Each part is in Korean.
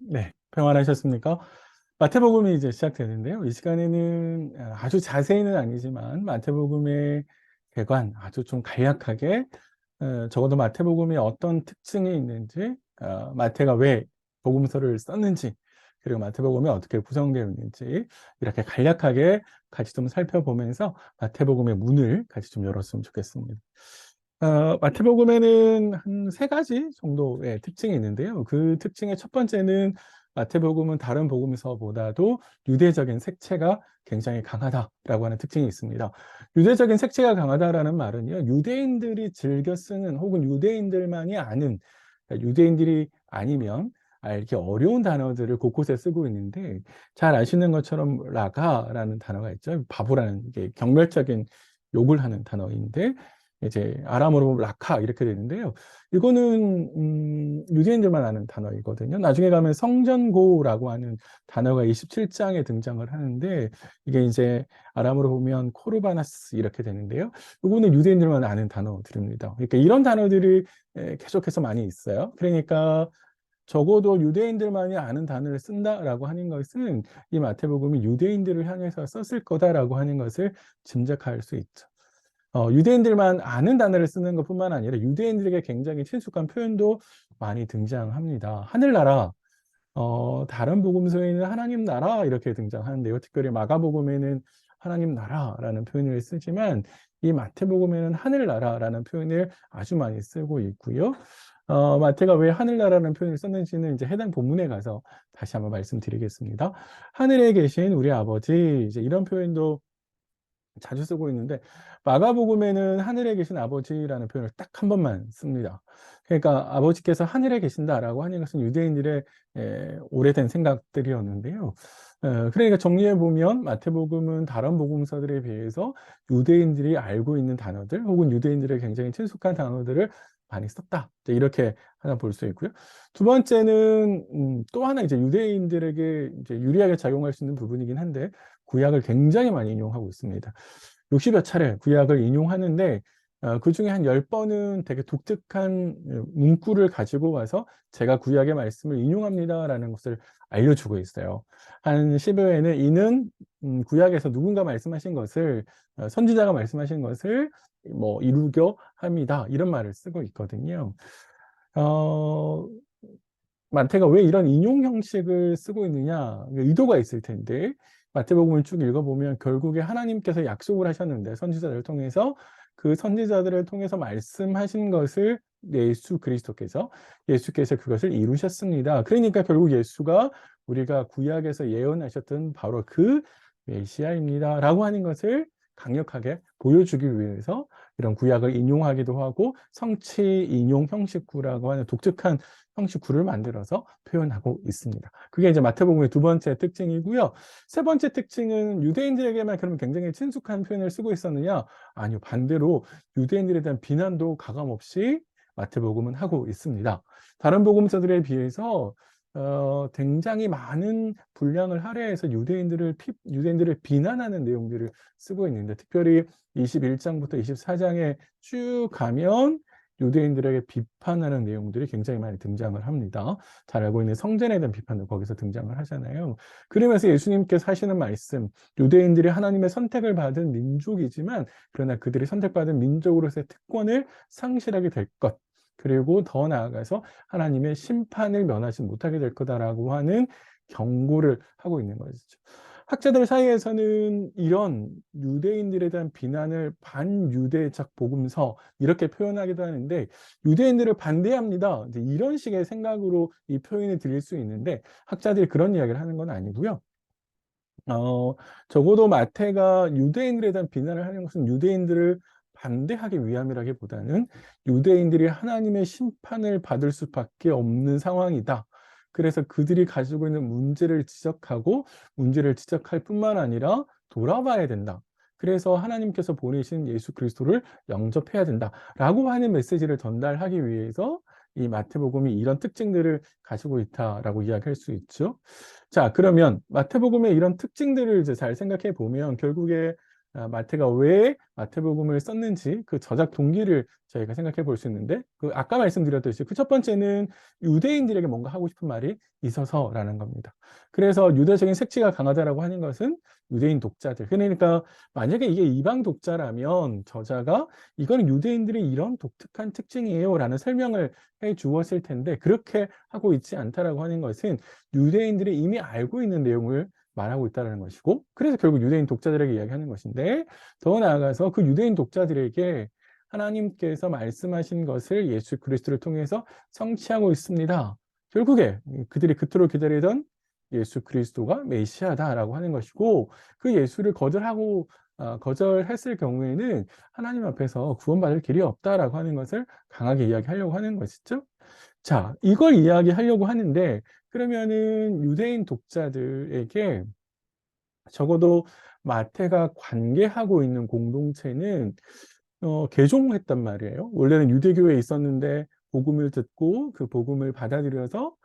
네, 평안하셨습니까? 마태복음이 이제 시작되는데요. 이 시간에는 아주 자세히는 아니지만 마태복음의 개관 아주 좀 간략하게 적어도 마태복음이 어떤 특징이 있는지, 마태가 왜 복음서를 썼는지, 그리고 마태복음이 어떻게 구성되어 있는지 이렇게 간략하게 같이 좀 살펴보면서 마태복음의 문을 같이 좀 열었으면 좋겠습니다. 마태복음에는 한 세 가지 정도의 특징이 있는데요. 그 특징의 첫 번째는 마태복음은 다른 복음서보다도 유대적인 색채가 굉장히 강하다라고 하는 특징이 있습니다. 유대적인 색채가 강하다라는 말은요, 유대인들이 즐겨 쓰는 혹은 유대인들만이 아는, 그러니까 유대인들이 아니면 알기 어려운 단어들을 곳곳에 쓰고 있는데, 잘 아시는 것처럼 라가라는 단어가 있죠. 바보라는 게 경멸적인 욕을 하는 단어인데, 이제 아람어로 보면 라카 이렇게 되는데요. 이거는 유대인들만 아는 단어이거든요. 나중에 가면 성전고라고 하는 단어가 27장에 등장을 하는데, 이게 이제 아람어로 보면 코르바나스 이렇게 되는데요. 이거는 유대인들만 아는 단어들입니다. 그러니까 이런 단어들이 계속해서 많이 있어요. 그러니까 적어도 유대인들만이 아는 단어를 쓴다라고 하는 것은 이 마태복음이 유대인들을 향해서 썼을 거다라고 하는 것을 짐작할 수 있죠. 유대인들만 아는 단어를 쓰는 것뿐만 아니라 유대인들에게 굉장히 친숙한 표현도 많이 등장합니다. 하늘나라, 다른 복음서에는 하나님 나라 이렇게 등장하는데요. 특별히 마가복음에는 하나님 나라라는 표현을 쓰지만 이 마태복음에는 하늘나라라는 표현을 아주 많이 쓰고 있고요. 마태가 왜 하늘나라라는 표현을 썼는지는 이제 해당 본문에 가서 다시 한번 말씀드리겠습니다. 하늘에 계신 우리 아버지, 이제 이런 표현도 자주 쓰고 있는데, 마가복음에는 하늘에 계신 아버지라는 표현을 딱 한 번만 씁니다. 그러니까 아버지께서 하늘에 계신다라고 하는 것은 유대인들의 오래된 생각들이었는데요. 그러니까 정리해 보면 마태복음은 다른 복음서들에 비해서 유대인들이 알고 있는 단어들 혹은 유대인들의 굉장히 친숙한 단어들을 많이 썼다, 이렇게 하나 볼 수 있고요. 두 번째는 또 하나 이제 유대인들에게 이제 유리하게 작용할 수 있는 부분이긴 한데, 구약을 굉장히 많이 인용하고 있습니다. 60여 차례 구약을 인용하는데, 그 중에 한 10번은 되게 독특한 문구를 가지고 와서 제가 구약의 말씀을 인용합니다라는 것을 알려주고 있어요. 한 10여 회는 이는 구약에서 누군가 말씀하신 것을, 선지자가 말씀하신 것을 뭐 이루려 합니다, 이런 말을 쓰고 있거든요. 어, 마태가 왜 이런 인용 형식을 쓰고 있느냐, 의도가 있을 텐데, 마태복음을 쭉 읽어보면 결국에 하나님께서 약속을 하셨는데 선지자들을 통해서, 그 선지자들을 통해서 말씀하신 것을 예수께서 그것을 이루셨습니다. 그러니까 결국 예수가 우리가 구약에서 예언하셨던 바로 그 메시아입니다 라고 하는 것을 강력하게 보여주기 위해서 이런 구약을 인용하기도 하고, 성취 인용 형식구라고 하는 독특한 형식구를 만들어서 표현하고 있습니다. 그게 이제 마태복음의 두 번째 특징이고요. 세 번째 특징은, 유대인들에게만 그러면 굉장히 친숙한 표현을 쓰고 있었느냐? 아니요, 반대로 유대인들에 대한 비난도 가감없이 마태복음은 하고 있습니다. 다른 복음서들에 비해서 굉장히 많은 분량을 할애해서 유대인들을 비난하는 내용들을 쓰고 있는데, 특별히 21장부터 24장에 쭉 가면 유대인들에게 비판하는 내용들이 굉장히 많이 등장을 합니다. 잘 알고 있는 성전에 대한 비판도 거기서 등장을 하잖아요. 그러면서 예수님께서 하시는 말씀, 유대인들이 하나님의 선택을 받은 민족이지만 그러나 그들이 선택받은 민족으로서의 특권을 상실하게 될 것, 그리고 더 나아가서 하나님의 심판을 면하지 못하게 될 거다라고 하는 경고를 하고 있는 것이죠. 학자들 사이에서는 이런 유대인들에 대한 비난을 반유대적 복음서 이렇게 표현하기도 하는데, 유대인들을 반대합니다, 이제 이런 식의 생각으로 이 표현을 드릴 수 있는데, 학자들이 그런 이야기를 하는 건 아니고요. 적어도 마태가 유대인들에 대한 비난을 하는 것은 유대인들을 반대하기 위함이라기보다는 유대인들이 하나님의 심판을 받을 수밖에 없는 상황이다, 그래서 그들이 가지고 있는 문제를 지적하고, 문제를 지적할 뿐만 아니라 돌아봐야 된다, 그래서 하나님께서 보내신 예수 그리스도를 영접해야 된다라고 하는 메시지를 전달하기 위해서 이 마태복음이 이런 특징들을 가지고 있다라고 이야기할 수 있죠. 자, 그러면 마태복음의 이런 특징들을 이제 잘 생각해 보면 결국에 마태가 왜 마태복음을 썼는지 그 저작 동기를 저희가 생각해 볼 수 있는데, 그 아까 말씀드렸듯이 그 첫 번째는 유대인들에게 뭔가 하고 싶은 말이 있어서라는 겁니다. 그래서 유대적인 색채가 강하다라고 하는 것은 유대인 독자들, 그러니까 만약에 이게 이방 독자라면 저자가 이거는 유대인들이 이런 독특한 특징이에요 라는 설명을 해 주었을 텐데, 그렇게 하고 있지 않다라고 하는 것은 유대인들이 이미 알고 있는 내용을 말하고 있다는 것이고, 그래서 결국 유대인 독자들에게 이야기하는 것인데, 더 나아가서 그 유대인 독자들에게 하나님께서 말씀하신 것을 예수 그리스도를 통해서 성취하고 있습니다. 결국에 그들이 그토록 기다리던 예수 그리스도가 메시아다라고 하는 것이고, 그 예수를 거절했을 경우에는 하나님 앞에서 구원받을 길이 없다라고 하는 것을 강하게 이야기하려고 하는 것이죠. 자, 이걸 이야기하려고 하는데, 그러면은 유대인 독자들에게 적어도 마태가 관계하고 있는 공동체는 개종했단 말이에요. 원래는 유대교회에 있었는데 복음을 듣고 그 복음을 받아들여서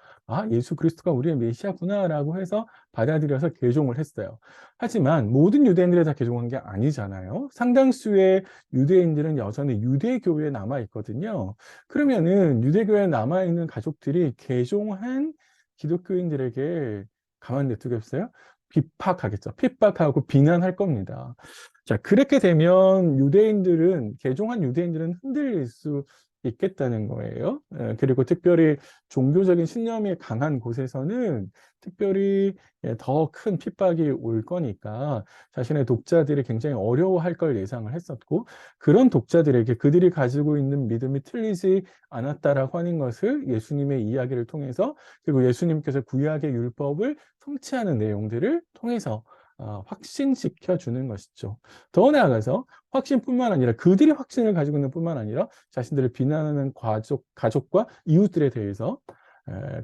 예수 그리스도가 우리의 메시아구나라고 해서 받아들여서 개종을 했어요. 하지만 모든 유대인들이 다 개종한 게 아니잖아요. 상당수의 유대인들은 여전히 유대교회에 남아 있거든요. 그러면은 유대교회에 남아 있는 가족들이 개종한 기독교인들에게 가만 냅두겠어요? 비판하겠죠. 핍박하고 비난할 겁니다. 자, 그렇게 되면 개종한 유대인들은 흔들릴 수 있겠다는 거예요. 그리고 특별히 종교적인 신념이 강한 곳에서는 특별히 더 큰 핍박이 올 거니까 자신의 독자들이 굉장히 어려워할 걸 예상을 했었고, 그런 독자들에게 그들이 가지고 있는 믿음이 틀리지 않았다라고 하는 것을 예수님의 이야기를 통해서, 그리고 예수님께서 구약의 율법을 성취하는 내용들을 통해서 확신시켜 주는 것이죠. 더 나아가서 확신뿐만 아니라 그들이 확신을 가지고 있는 뿐만 아니라 자신들을 비난하는 가족과 이웃들에 대해서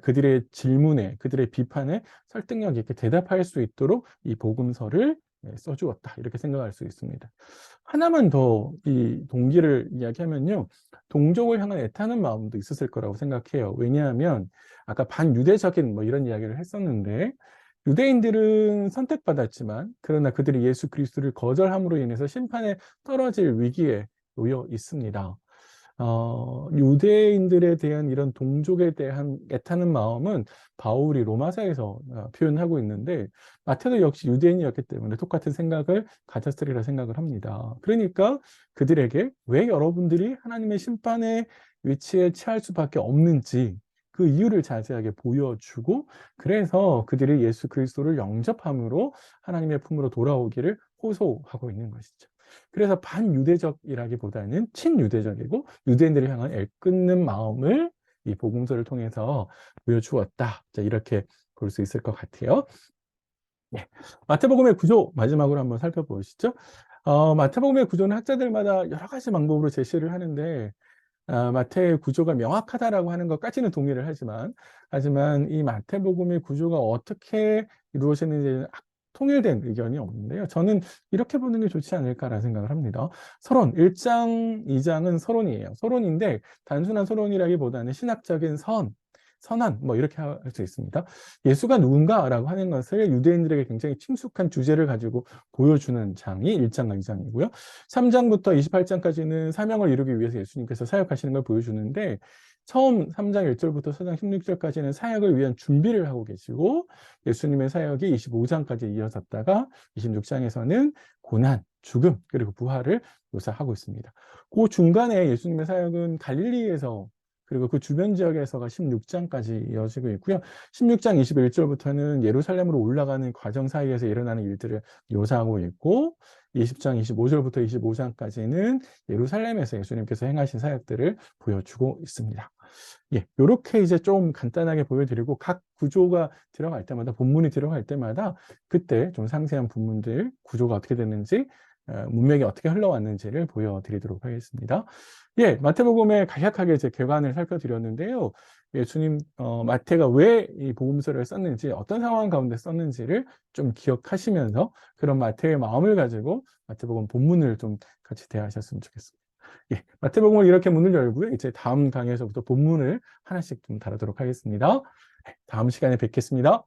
그들의 질문에, 그들의 비판에 설득력 있게 대답할 수 있도록 이 복음서를 써주었다, 이렇게 생각할 수 있습니다. 하나만 더 이 동기를 이야기하면요, 동족을 향한 애타는 마음도 있었을 거라고 생각해요. 왜냐하면 아까 반유대적인 뭐 이런 이야기를 했었는데, 유대인들은 선택받았지만 그러나 그들이 예수 그리스도를 거절함으로 인해서 심판에 떨어질 위기에 놓여 있습니다. 유대인들에 대한 이런 동족에 대한 애타는 마음은 바울이 로마서에서 표현하고 있는데, 마태도 역시 유대인이었기 때문에 똑같은 생각을 가졌으리라 생각을 합니다. 그러니까 그들에게 왜 여러분들이 하나님의 심판의 위치에 처할 수밖에 없는지 그 이유를 자세하게 보여주고, 그래서 그들이 예수 그리스도를 영접함으로 하나님의 품으로 돌아오기를 호소하고 있는 것이죠. 그래서 반유대적이라기보다는 친유대적이고 유대인들을 향한 애끓는 마음을 이 복음서를 통해서 보여주었다. 자, 이렇게 볼 수 있을 것 같아요. 네. 마태복음의 구조 마지막으로 한번 살펴보시죠. 마태복음의 구조는 학자들마다 여러 가지 방법으로 제시를 하는데, 마태의 구조가 명확하다라고 하는 것까지는 동의를 하지만 이 마태복음의 구조가 어떻게 이루어지는지 통일된 의견이 없는데요. 저는 이렇게 보는 게 좋지 않을까라는 생각을 합니다. 서론, 1장, 2장은 서론이에요. 서론인데 단순한 서론이라기보다는 신학적인 선한, 뭐 이렇게 할 수 있습니다. 예수가 누군가라고 하는 것을 유대인들에게 굉장히 친숙한 주제를 가지고 보여주는 장이 1장과 2장이고요. 3장부터 28장까지는 사명을 이루기 위해서 예수님께서 사역하시는 걸 보여주는데, 처음 3장 1절부터 4장 16절까지는 사역을 위한 준비를 하고 계시고, 예수님의 사역이 25장까지 이어졌다가 26장에서는 고난, 죽음, 그리고 부활을 묘사하고 있습니다. 그 중간에 예수님의 사역은 갈릴리에서 그리고 그 주변 지역에서가 16장까지 이어지고 있고요. 16장 21절부터는 예루살렘으로 올라가는 과정 사이에서 일어나는 일들을 묘사하고 있고, 20장 25절부터 25장까지는 예루살렘에서 예수님께서 행하신 사역들을 보여주고 있습니다. 예, 이렇게 이제 좀 간단하게 보여드리고, 각 구조가 들어갈 때마다, 본문이 들어갈 때마다 그때 좀 상세한 부분들, 구조가 어떻게 됐는지, 문맥이 어떻게 흘러왔는지를 보여드리도록 하겠습니다. 예, 마태복음의 간략하게 이제 개관을 살펴드렸는데요. 예수님, 마태가 왜 이 복음서를 썼는지, 어떤 상황 가운데 썼는지를 좀 기억하시면서 그런 마태의 마음을 가지고 마태복음 본문을 좀 같이 대하셨으면 좋겠습니다. 예, 마태복음을 이렇게 문을 열고요. 이제 다음 강의에서부터 본문을 하나씩 좀 다루도록 하겠습니다. 다음 시간에 뵙겠습니다.